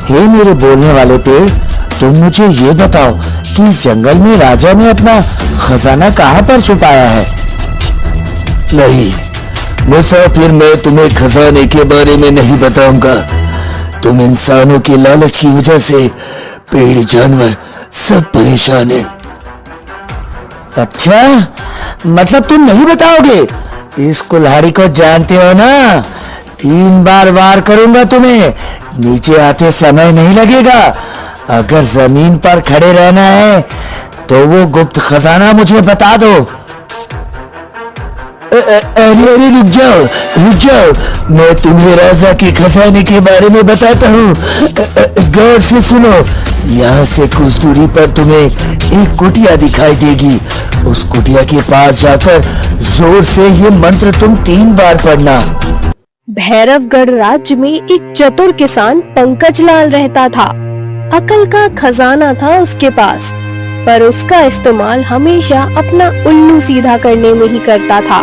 हे मेरे बोलने वाले पेड़, तुम मुझे ये बताओ कि इस जंगल में राजा ने अपना खजाना कहाँ पर छुपाया है? नहीं मुसाफिर, मैं तुम्हें खजाने के बारे में नहीं बताऊंगा। तुम इंसानों की लालच की वजह से पेड़ जानवर सब परेशान हैं। अच्छा, मतलब तुम नहीं बताओगे? इस कुल्हाड़ी को जानते हो ना, 3 बार वार करूंगा तुम्हें, नीचे आते समय नहीं लगेगा। अगर जमीन पर खड़े रहना है तो वो गुप्त खजाना मुझे बता दो। अरे रुक जाओ, मैं तुम्हें राजा के खजाने के बारे में बताता हूँ। गौर से सुनो। यहाँ से कुछ दूरी पर तुम्हें एक कुटिया दिखाई देगी। उस कुटिया के पास जाकर जोर से ये मंत्र तुम 3 बार पढ़ना। भैरवगढ़ राज्य में एक चतुर किसान पंकज लाल रहता था। अकल का खजाना था उसके पास, पर उसका इस्तेमाल हमेशा अपना उल्लू सीधा करने में ही करता था।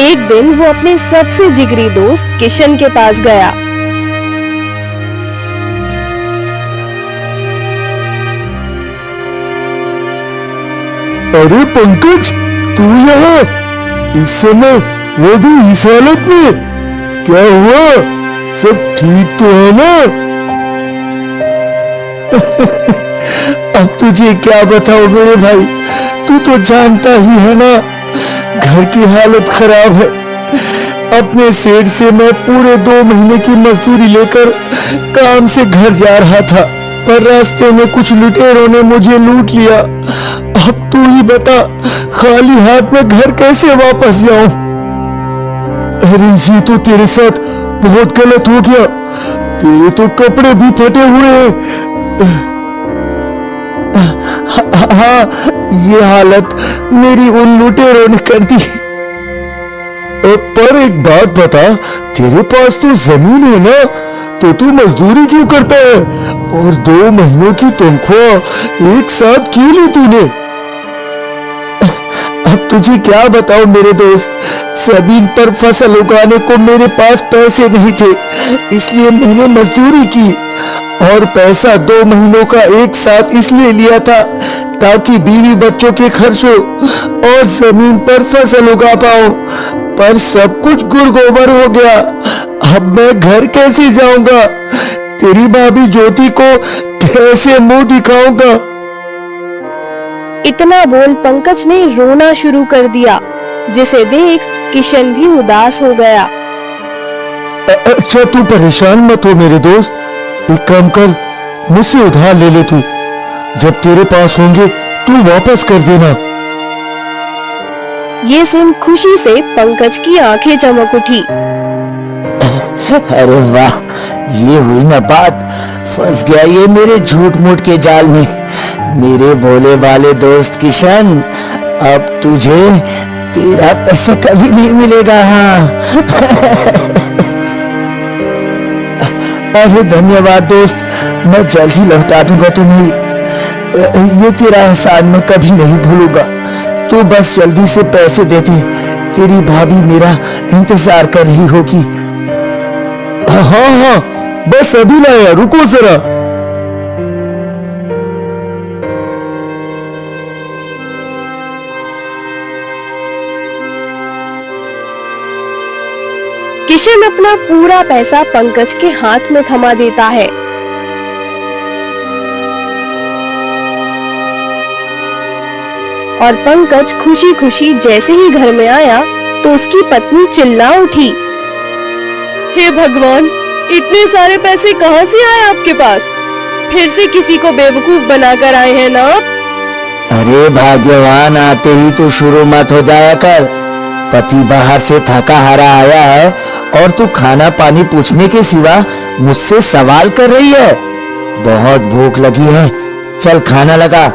एक दिन वो अपने सबसे जिगरी दोस्त किशन के पास गया। अरे पंकज, तू यहाँ इस समय, वो भी इस हालत में? क्या हुआ? सब ठीक तो है ना? अब तुझे क्या बताऊं मेरे भाई, तू तो जानता ही है ना, घर की हालत खराब है। अपने सेठ से मैं पूरे 2 महीने की मजदूरी लेकर काम से घर जा रहा था, पर रास्ते में कुछ लुटेरों ने मुझे लूट लिया। अब तू ही बता, खाली हाथ में घर कैसे वापस जाऊं? अरे ये तो तेरे साथ बहुत गलत हो गया। तेरे तो कपड़े भी फटे हुए हैं। हाँ, ये हालत मेरी उन लुटेरों ने कर दी। पर एक बात बता, तेरे पास तो जमीन है ना, तो तू मजदूरी क्यों करता है? और 2 महीनों की तनख्वाह एक साथ क्यों ली तूने? अब तुझे क्या बताऊं मेरे दोस्त, जमीन पर फसल उगाने को मेरे पास पैसे नहीं थे, इसलिए मैंने मजदूरी की। और पैसा 2 महीनों का एक साथ इसलिए लिया था ताकि बीवी बच्चों के खर्चों और जमीन पर फसल उगा पाऊं, पर सब कुछ गुड़ गोबर हो गया। अब मैं घर कैसे जाऊंगा? तेरी भाभी ज्योति को कैसे मुंह दिखाऊंगा? इतना बोल पंकज ने रोना शुरू कर दिया, जिसे देख किशन भी उदास हो गया। अच्छा, तू परेशान मत हो मेरे दोस्त। एक काम कर, मुझसे उधार ले ले तू। जब तेरे पास होंगे तू वापस कर देना। ये सुन खुशी से पंकज की आंखें चमक उठी। अरे वाह, ये हुई ना बात, फंस गया ये मेरे झूठ मूठ के जाल में। मेरे भोले वाले दोस्त किशन, अब तुझे तेरा पैसा कभी नहीं मिलेगा। हाँ अरे धन्यवाद दोस्त, मैं जल्द ही लौटा दूंगा तुम्हें। ये तेरा एहसान मैं कभी नहीं भूलूंगा। तू बस जल्दी से पैसे दे दे, तेरी भाभी मेरा इंतजार कर रही होगी। हाँ हाँ, बस अभी लाया, रुको जरा। किशन अपना पूरा पैसा पंकज के हाथ में थमा देता है। और पंकज खुशी खुशी जैसे ही घर में आया तो उसकी पत्नी चिल्ला उठी, हे भगवान, इतने सारे पैसे कहाँ से आए आपके पास? फिर से किसी को बेवकूफ बनाकर आए हैं ना आप? अरे भाग्यवान, आते ही तू शुरू मत हो जाया कर। पति बाहर से थका हारा आया है और तू खाना पानी पूछने के सिवा मुझसे सवाल कर रही है। बहुत भूख लगी है, चल खाना लगा।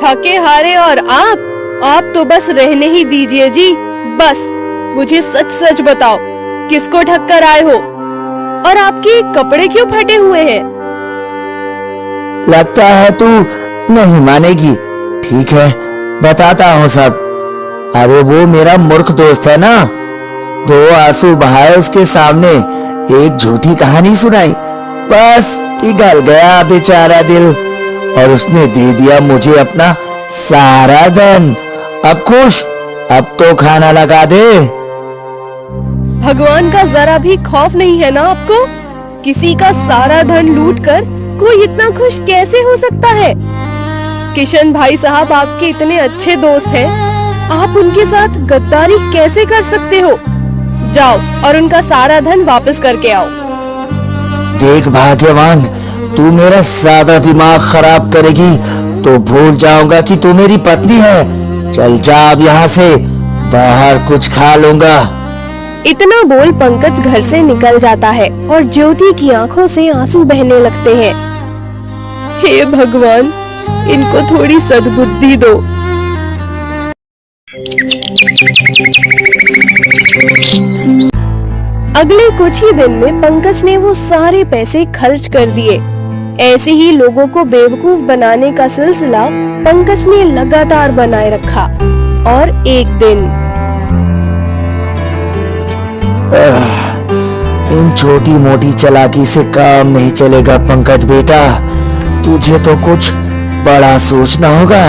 थके हारे और आप तो बस रहने ही दीजिए जी। बस मुझे सच सच बताओ, किसको ठग कर आए हो? और आपके कपड़े क्यों फटे हुए हैं? लगता है तू नहीं मानेगी। ठीक है, बताता हूँ सब। अरे वो मेरा मूर्ख दोस्त है ना, 2 आंसू बहाए उसके सामने, एक झूठी कहानी सुनाई, बस पिघल गया बेचारा दिल, और उसने दे दिया मुझे अपना सारा धन। अब खुश, अब तो खाना लगा दे। भगवान का जरा भी खौफ नहीं है ना आपको? किसी का सारा धन लूटकर कोई इतना खुश कैसे हो सकता है? किशन भाई साहब आपके इतने अच्छे दोस्त हैं, आप उनके साथ गद्दारी कैसे कर सकते हो? जाओ और उनका सारा धन वापस करके आओ। देख भाग्यवान, तू मेरा सादा दिमाग खराब करेगी तो भूल जाऊंगा कि तू मेरी पत्नी है। चल जा अब यहाँ से, बाहर कुछ खा लूंगा। इतना बोल पंकज घर से निकल जाता है और ज्योति की आंखों से आंसू बहने लगते हैं। हे भगवान, इनको थोड़ी सद्बुद्धि दो। अगले कुछ ही दिन में पंकज ने वो सारे पैसे खर्च कर दिए। ऐसे ही लोगों को बेवकूफ बनाने का सिलसिला पंकज ने लगातार बनाए रखा। और एक दिन इन छोटी मोटी चालाकी से काम नहीं चलेगा पंकज बेटा, तुझे तो कुछ बड़ा सोचना होगा।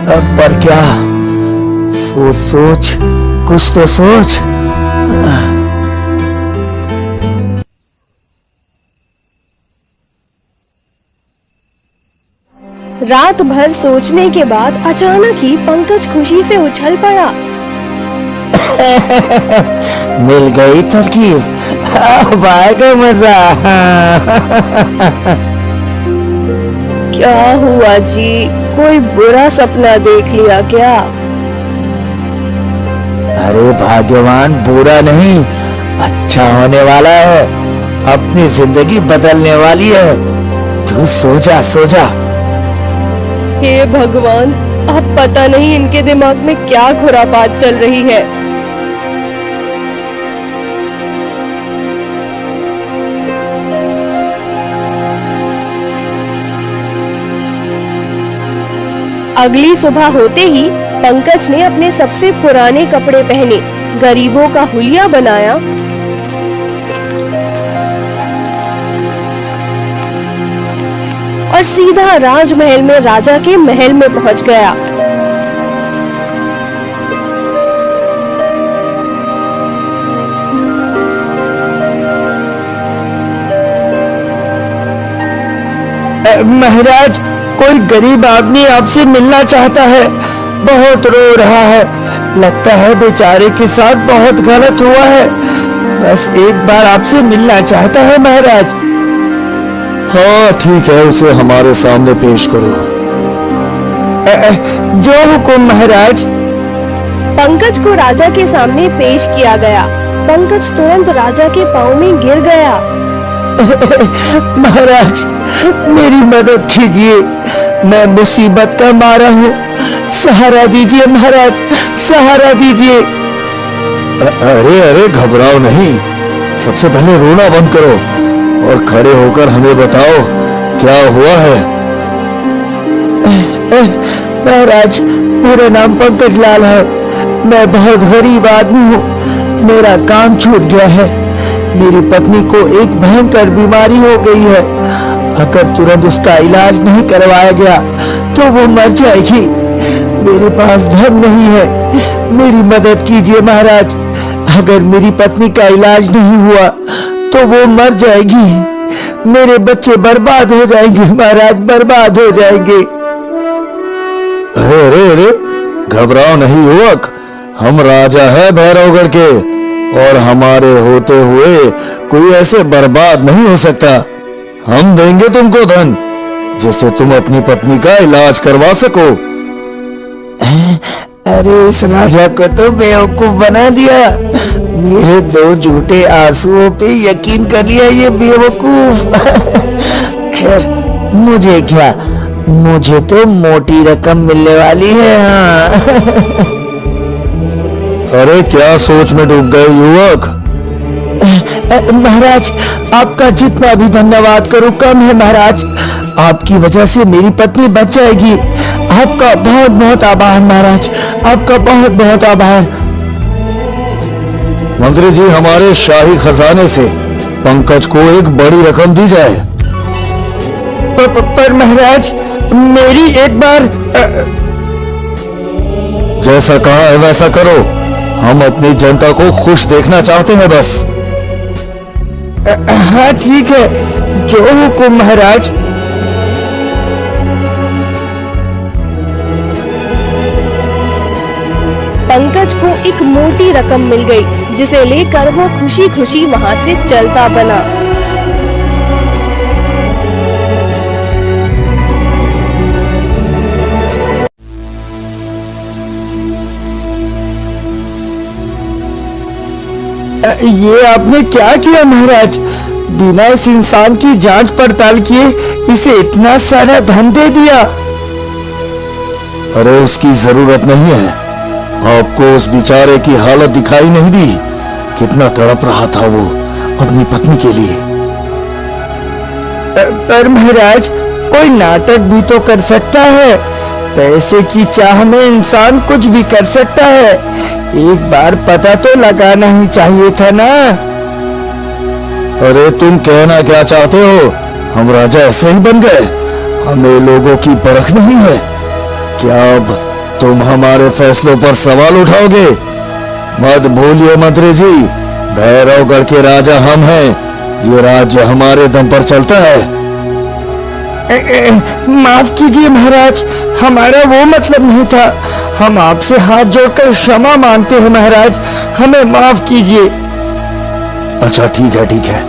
अब पर क्या, सोच सोच, कुछ तो सोच। रात भर सोचने के बाद अचानक ही पंकज खुशी से उछल पड़ा। मिल गई तरकीब, अब आएगा मजा। क्या हुआ जी, कोई बुरा सपना देख लिया क्या? अरे भाग्यवान, बुरा नहीं, अच्छा होने वाला है, अपनी जिंदगी बदलने वाली है। तू सो जा, सो जा। हे भगवान, अब पता नहीं इनके दिमाग में क्या खुरापात चल रही है। अगली सुबह होते ही पंकज ने अपने सबसे पुराने कपड़े पहने, गरीबों का हुलिया बनाया और सीधा राजमहल में राजा के महल में पहुंच गया। महाराज, कोई गरीब आदमी आपसे मिलना चाहता है, बहुत रो रहा है, लगता है बेचारे के साथ बहुत गलत हुआ है, बस एक बार आपसे मिलना चाहता है महाराज। हाँ ठीक है, उसे हमारे सामने पेश करो। जो हुकुम महाराज। पंकज को राजा के सामने पेश किया गया। पंकज तुरंत राजा के पांव में गिर गया। महाराज, मेरी मदद कीजिए, मैं मुसीबत का मारा हूँ, सहारा दीजिए महाराज, सहारा दीजिए। अरे अरे घबराओ नहीं, सबसे पहले रोना बंद करो और खड़े होकर हमें बताओ क्या हुआ है। महाराज, मेरा नाम पंकज लाल है, मैं बहुत गरीब आदमी हूँ, मेरा काम छूट गया है, मेरी पत्नी को एक भयंकर बीमारी हो गई है, अगर तुरंत उसका इलाज नहीं करवाया गया तो वो मर जाएगी, मेरे पास धन नहीं है, मेरी मदद कीजिए महाराज, अगर मेरी पत्नी का इलाज नहीं हुआ तो वो मर जाएगी, मेरे बच्चे बर्बाद हो जाएंगे महाराज, बर्बाद हो जाएंगे। अरे अरे अरे घबराओ नहीं युवक, हम राजा है भैरवगढ़ के और हमारे होते हुए कोई ऐसे बर्बाद नहीं हो सकता। हम देंगे तुमको धन जिससे तुम अपनी पत्नी का इलाज करवा सको। अरे इस राजा को तो बेवकूफ बना दिया, मेरे 2 झूठे आंसुओं पे यकीन कर लिया ये बेवकूफ। खैर मुझे क्या, मुझे तो मोटी रकम मिलने वाली है। हाँ। अरे क्या सोच में डूब गए युवक। महाराज, आपका जितना भी धन्यवाद करूं कम है महाराज, आपकी वजह से मेरी पत्नी बच जाएगी। आपका बहुत बहुत आभार महाराज, आपका बहुत बहुत आभार। मंत्री जी, हमारे शाही खजाने से पंकज को एक बड़ी रकम दी जाए। पर महाराज, मेरी एक बार जैसा कहा है वैसा करो। हम अपनी जनता को खुश देखना चाहते हैं बस। हाँ ठीक है, जो हुकुम महाराज। पंकज को एक मोटी रकम मिल गई, जिसे लेकर वो खुशी खुशी वहाँ से चलता बना। ये आपने क्या किया महाराज? बिना इस इंसान की जांच पड़ताल किए इसे इतना सारा धन दे दिया। अरे उसकी जरूरत नहीं है। आपको उस बेचारे की हालत दिखाई नहीं दी? कितना तड़प रहा था वो अपनी पत्नी के लिए। पर महाराज, कोई नाटक भी तो कर सकता है। पैसे की चाह में इंसान कुछ भी कर सकता है। एक बार पता तो लगाना ही चाहिए था ना। अरे तुम कहना क्या चाहते हो? हम राजा ऐसे ही बन गए? हमें लोगों की परख नहीं है क्या? अब तुम हमारे फैसलों पर सवाल उठाओगे? मत भूलिए मंत्री जी, भैरवगढ़ के राजा हम हैं। ये राज्य हमारे दम पर चलता है। माफ कीजिए महाराज, हमारा वो मतलब नहीं था। हम आपसे हाथ जोड़कर क्षमा मांगते हैं महाराज, हमें माफ कीजिए। अच्छा ठीक है,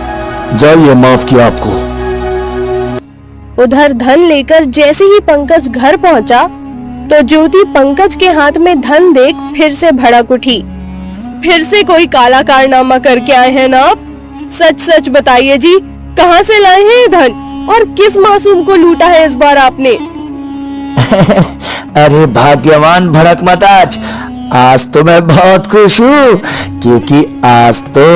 जाइए, माफ किया आपको। उधर धन लेकर जैसे ही पंकज घर पहुंचा, तो ज्योति पंकज के हाथ में धन देख फिर से भड़क उठी। फिर से कोई काला कारनामा करके आए हैं ना आप? सच सच बताइए जी, कहाँ से लाए हैं ये धन और किस मासूम को लूटा है इस बार आपने? अरे भाग्यवान भड़क मत आज तो मैं बहुत खुश हूँ, क्योंकि आज तो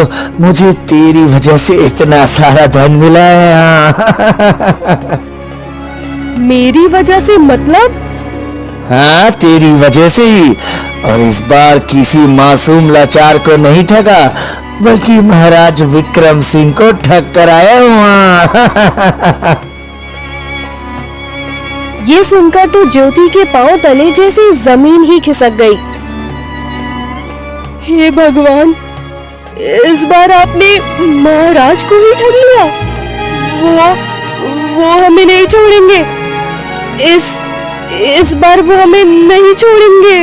मुझे तेरी वजह से इतना सारा धन मिला है। मेरी वजह से मतलब? हाँ, तेरी वजह से ही। और इस बार किसी मासूम लाचार को नहीं ठगा, बल्कि महाराज विक्रम सिंह को ठग कर आया हूँ। ये सुनकर तो ज्योति के पांव तले जैसे जमीन ही खिसक गई। हे भगवान, इस बार आपने महाराज को ही ठग लिया। वो हमें नहीं छोड़ेंगे। इस बार वो हमें नहीं छोड़ेंगे।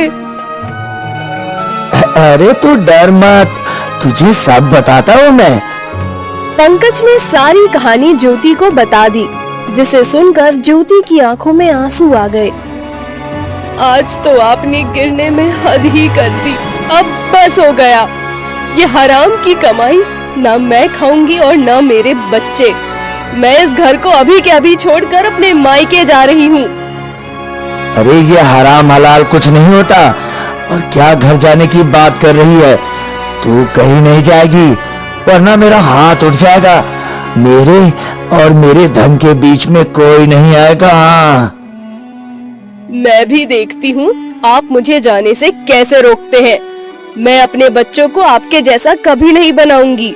अरे तू डर मत, तुझे सब बताता हूँ मैं। पंकज ने सारी कहानी ज्योति को बता दी, जिसे सुनकर ज्योति की आंखों में आंसू आ गए। आज तो आपने गिरने में हद ही कर दी। अब बस हो गया। ये हराम की कमाई ना मैं खाऊंगी और ना मेरे बच्चे। मैं इस घर को अभी के अभी छोड़कर अपने मायके जा रही हूँ। अरे ये हराम हलाल कुछ नहीं होता। और क्या घर जाने की बात कर रही है? तू कहीं नहीं जाएगी, वरना मेरा हाथ उठ जाएगा। मेरे और मेरे धन के बीच में कोई नहीं आएगा। मैं भी देखती हूँ आप मुझे जाने से कैसे रोकते हैं। मैं अपने बच्चों को आपके जैसा कभी नहीं बनाऊंगी।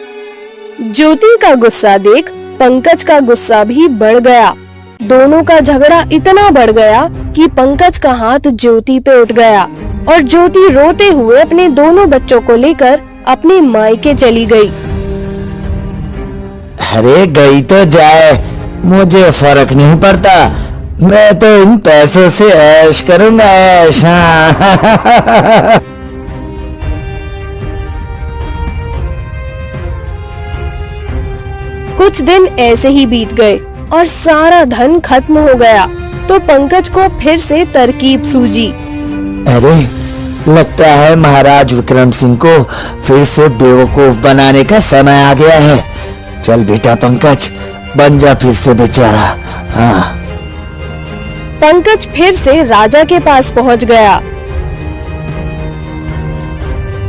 ज्योति का गुस्सा देख पंकज का गुस्सा भी बढ़ गया। दोनों का झगड़ा इतना बढ़ गया कि पंकज का हाथ ज्योति पे उठ गया और ज्योति रोते हुए अपने दोनों बच्चों को लेकर अपने मायके चली गई। अरे गई तो जाए, मुझे फर्क नहीं पड़ता। मैं तो इन पैसों से ऐश करूंगा, ऐश। हाँ। कुछ दिन ऐसे ही बीत गए और सारा धन खत्म हो गया। तो पंकज को फिर से तरकीब सूझी। अरे लगता है महाराज विक्रम सिंह को फिर से बेवकूफ बनाने का समय आ गया है। चल बेटा पंकज, बन जा फिर से बेचारा। हाँ। पंकज फिर से राजा के पास पहुंच गया।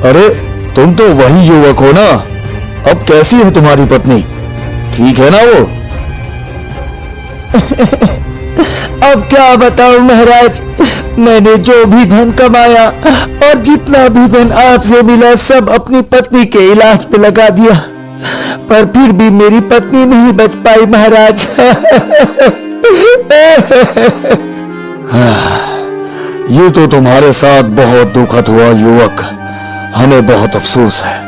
अरे तुम तो वही युवक हो ना? अब कैसी है तुम्हारी पत्नी? ठीक है ना वो? अब क्या बताऊं महाराज, मैंने जो भी धन कमाया और जितना भी धन आपसे मिला सब अपनी पत्नी के इलाज पे लगा दिया, पर फिर भी मेरी पत्नी नहीं बच पाई महाराज। ये तो तुम्हारे साथ बहुत दुखद हुआ युवक, हमें बहुत अफसोस है।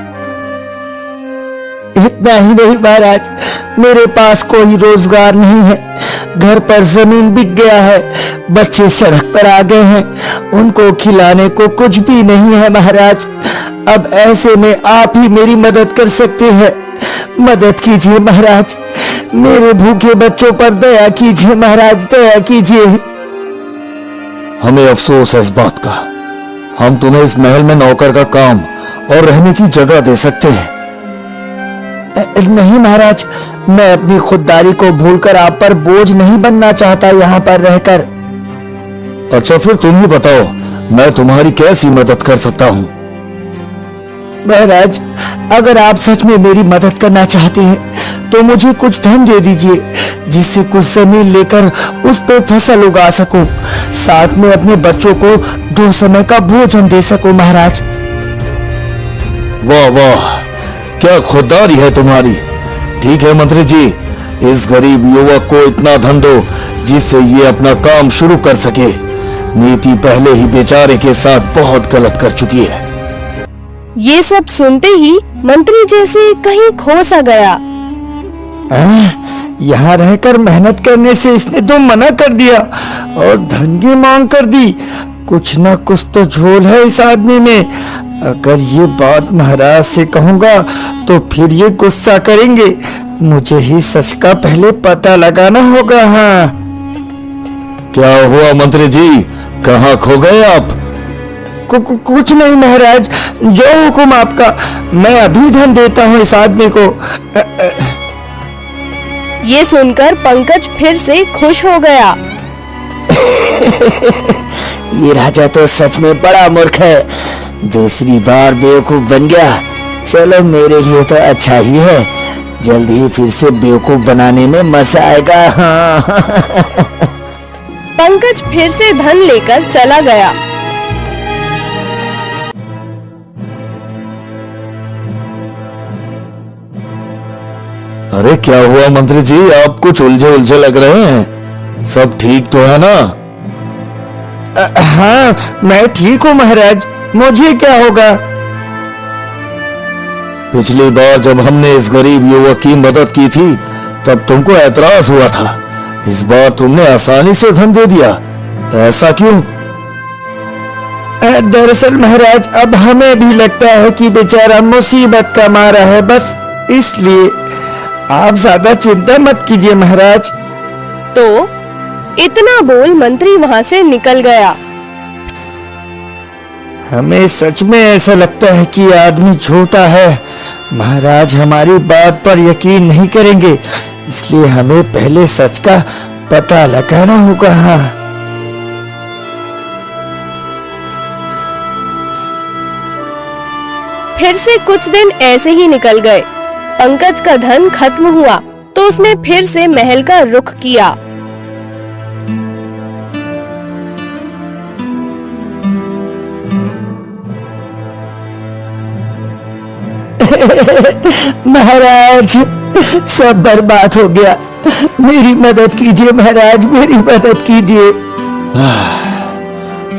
इतना ही नहीं महाराज, मेरे पास कोई रोजगार नहीं है, घर पर जमीन बिक गया है, बच्चे सड़क पर आ गए हैं, उनको खिलाने को कुछ भी नहीं है महाराज। अब ऐसे में आप ही मेरी मदद कर सकते हैं, मदद कीजिए महाराज, मेरे भूखे बच्चों पर दया कीजिए महाराज, दया कीजिए। हमें अफसोस है इस बात का, हम तुम्हें इस महल में नौकर का काम और रहने की जगह दे सकते हैं। नहीं महाराज, मैं अपनी खुददारी को भूलकर आप पर बोझ नहीं बनना चाहता यहाँ पर रहकर। अच्छा फिर तुम ही बताओ, मैं तुम्हारी कैसी मदद कर सकता हूँ? महाराज, अगर आप सच में मेरी मदद करना चाहते हैं तो मुझे कुछ धन दे दीजिए, जिससे कुछ जमीन लेकर उस पे फसल उगा सकूं, साथ में अपने बच्चों को 2 समय का भोजन दे सकूं महाराज। वाह वाह, क्या खुददारी है तुम्हारी। ठीक है मंत्री जी, इस गरीब युवक को इतना धन दो जिससे ये अपना काम शुरू कर सके। नीति पहले ही बेचारे के साथ बहुत गलत कर चुकी है। ये सब सुनते ही मंत्री जैसे कहीं खो सा गया। यहाँ रहकर मेहनत करने से इसने तो मना कर दिया और धन की मांग कर दी। कुछ न कुछ तो झोल है इस आदमी में। अगर ये बात महाराज से कहूँगा तो फिर ये गुस्सा करेंगे। मुझे ही सच का पहले पता लगाना होगा। हाँ, क्या हुआ मंत्री जी, कहाँ खो गए आप? कुछ नहीं महाराज, जो हुक्म आपका, मैं अभी धन देता हूँ इस आदमी को। ये सुनकर पंकज फिर से खुश हो गया। ये राजा तो सच में बड़ा मूर्ख है, दूसरी बार बेवकूफ बन गया। चलो मेरे लिए तो अच्छा ही है, जल्दी ही फिर से बेवकूफ बनाने में मजा आएगा। पंकज फिर से धन लेकर चला गया। अरे क्या हुआ मंत्री जी, आप कुछ उलझे उलझे लग रहे हैं, सब ठीक तो है ना? हाँ मैं ठीक हूँ महाराज, मुझे क्या होगा? पिछली बार जब हमने इस गरीब युवक की मदद की थी तब तुमको ऐतराज हुआ था, इस बार तुमने आसानी से धन दे दिया, ऐसा क्यों? दरअसल महाराज, अब हमें भी लगता है कि बेचारा मुसीबत का मारा है, बस इसलिए आप ज्यादा चिंता मत कीजिए महाराज। तो इतना बोल मंत्री वहां से निकल गया। हमें सच में ऐसा लगता है कि आदमी झूठा है, महाराज हमारी बात पर यकीन नहीं करेंगे, इसलिए हमें पहले सच का पता लगाना होगा। हाँ, फिर से कुछ दिन ऐसे ही निकल गए। पंकज का धन खत्म हुआ तो उसने फिर से महल का रुख किया। महाराज सब बर्बाद हो गया, मेरी मदद कीजिए महाराज, मेरी मदद कीजिए।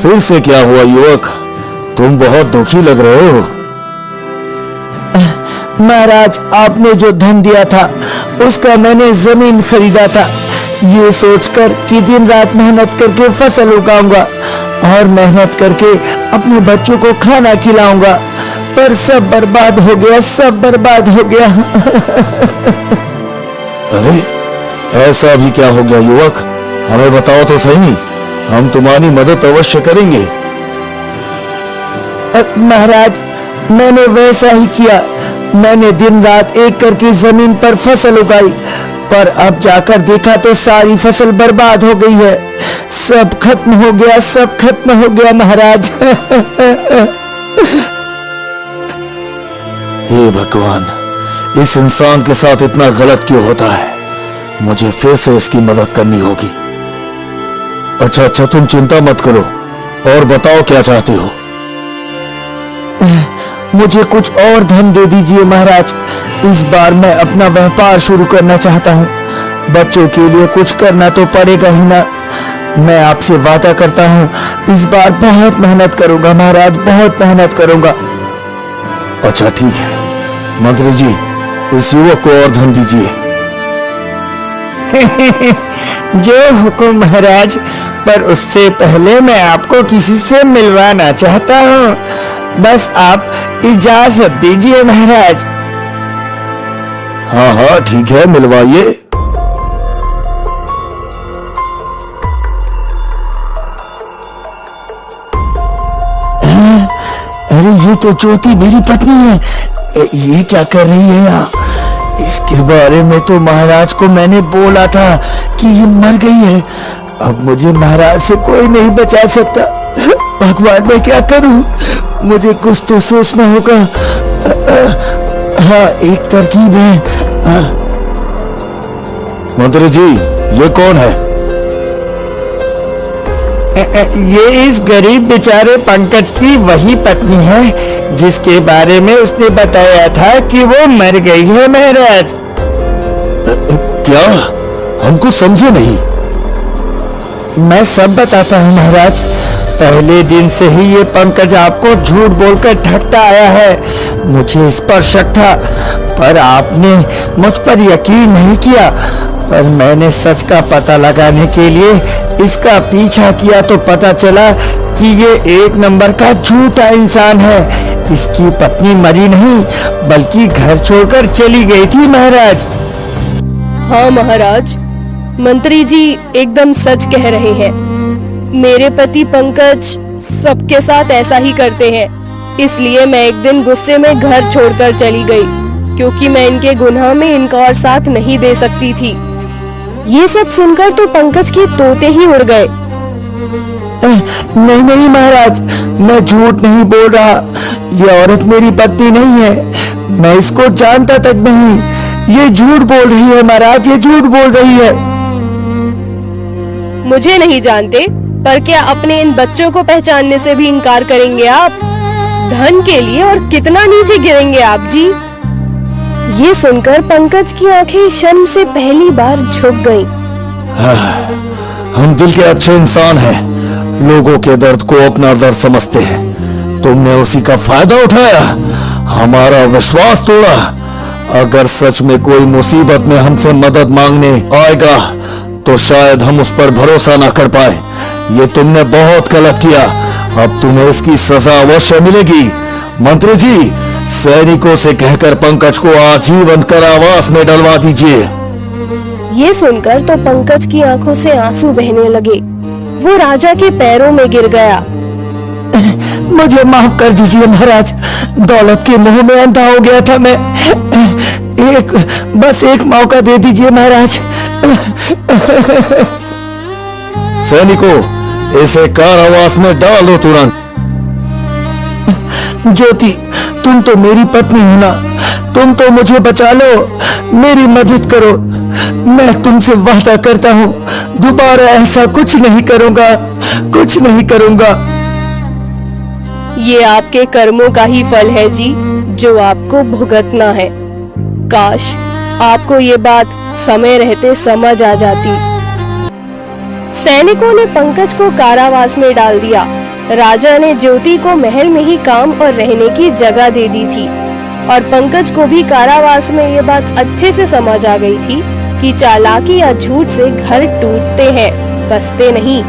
फिर से क्या हुआ युवक, तुम बहुत दुखी लग रहे हो। महाराज आपने जो धन दिया था उसका मैंने जमीन खरीदा था, ये सोचकर कि दिन रात मेहनत करके फसल उगाऊंगा और मेहनत करके अपने बच्चों को खाना खिलाऊंगा, पर सब बर्बाद हो गया, सब बर्बाद हो गया। अरे ऐसा भी क्या हो गया युवक, हमें बताओ तो सही, हम तुम्हारी मदद अवश्य करेंगे। महाराज मैंने वैसा ही किया, मैंने दिन रात एक करके जमीन पर फसल उगाई, पर अब जाकर देखा तो सारी फसल बर्बाद हो गई है, सब खत्म हो गया, सब खत्म हो गया महाराज। हे भगवान, इस इंसान के साथ इतना गलत क्यों होता है, मुझे फिर से इसकी मदद करनी होगी। अच्छा अच्छा, तुम चिंता मत करो और बताओ क्या चाहते हो। मुझे कुछ और धन दे दीजिए महाराज। इस बार मैं अपना व्यापार शुरू करना चाहता हूँ। बच्चों के लिए कुछ करना तो पड़ेगा ही ना। मैं आपसे वादा करता हूँ इस बार बहुत मेहनत करूंगा महाराज, बहुत मेहनत करूंगा। अच्छा ठीक है मंत्री जी, इस युवक को और धन दीजिए। जो हुकुम महाराज, पर उससे पहले मैं आपको किसी से मिलवाना चाहता हूँ। बस आप इजाजत दीजिए महाराज। हाँ हाँ ठीक है, मिलवाइए। अरे ये तो ज्योति मेरी पत्नी है। ये क्या कर रही है यहाँ? इसके बारे में तो महाराज को मैंने बोला था कि ये मर गई है। अब मुझे महाराज से कोई नहीं बचा सकता। भगवान मैं क्या करूं? मुझे कुछ तो सोचना होगा। हाँ एक तरकीब है। मंत्री जी ये कौन है? ये इस गरीब बेचारे पंकज की वही पत्नी है जिसके बारे में उसने बताया था कि वो मर गई है महाराज। क्या? हमको समझे नहीं। मैं सब बताता हूँ महाराज। पहले दिन से ही ये पंकज आपको झूठ बोलकर ठगता आया है। मुझे इस पर शक था, पर आपने मुझ पर यकीन नहीं किया। पर मैंने सच का पता लगाने के लिए इसका पीछा किया तो पता चला कि ये एक नंबर का झूठा इंसान है। इसकी पत्नी मरी नहीं बल्कि घर छोड़कर चली गई थी महाराज। हाँ महाराज, मंत्री जी एकदम सच कह रहे हैं। मेरे पति पंकज सबके साथ ऐसा ही करते हैं। इसलिए मैं एक दिन गुस्से में घर छोड़कर चली गई, क्योंकि मैं इनके गुनाह में इनका और साथ नहीं दे सकती थी। ये सब सुनकर तो पंकज के तोते ही उड़ गए। नहीं नहीं महाराज, मैं झूठ नहीं बोल रहा। ये औरत मेरी पत्नी नहीं है। मैं इसको जानता तक नहीं। ये झूठ बोल रही है महाराज, ये झूठ बोल रही है। मुझे नहीं जानते, पर क्या अपने इन बच्चों को पहचानने से भी इनकार करेंगे आप? धन के लिए और कितना नीचे गिरेंगे आप जी। ये सुनकर पंकज की आंखें शर्म से पहली बार झुक गईं। हम दिल के अच्छे इंसान हैं, लोगों के दर्द को अपना दर्द समझते हैं। तुमने उसी का फायदा उठाया, हमारा विश्वास तोड़ा। अगर सच में कोई मुसीबत में हमसे मदद मांगने आएगा तो शायद हम उस पर भरोसा ना कर पाए। ये तुमने बहुत गलत किया। अब तुम्हें इसकी सजा अवश्य मिलेगी। मंत्री जी, सैनिकों से कहकर पंकज को आजीवन कारावास में डलवा दीजिए। ये सुनकर तो पंकज की आंखों से आंसू बहने लगे। वो राजा के पैरों में गिर गया। मुझे माफ कर दीजिए महाराज, दौलत के मोह में अंधा हो गया था मैं। बस एक मौका दे दीजिए महाराज। सैनिकों, इसे कारावास में डाल दो तुरंत। ज्योति, तुम तो मेरी पत्नी हो ना, तुम तो मुझे बचा लो, मेरी मदद करो। मैं तुमसे वादा करता हूँ दोबारा ऐसा कुछ नहीं करूँगा, कुछ नहीं करूँगा। ये आपके कर्मों का ही फल है जी, जो आपको भुगतना है। काश आपको ये बात समय रहते समझ आ जाती। सैनिकों ने पंकज को कारावास में डाल दिया। राजा ने ज्योति को महल में ही काम और रहने की जगह दे दी थी, और पंकज को भी कारावास में ये बात अच्छे से समझ आ गई थी कि चालाकी या झूठ से घर टूटते हैं, बसते नहीं।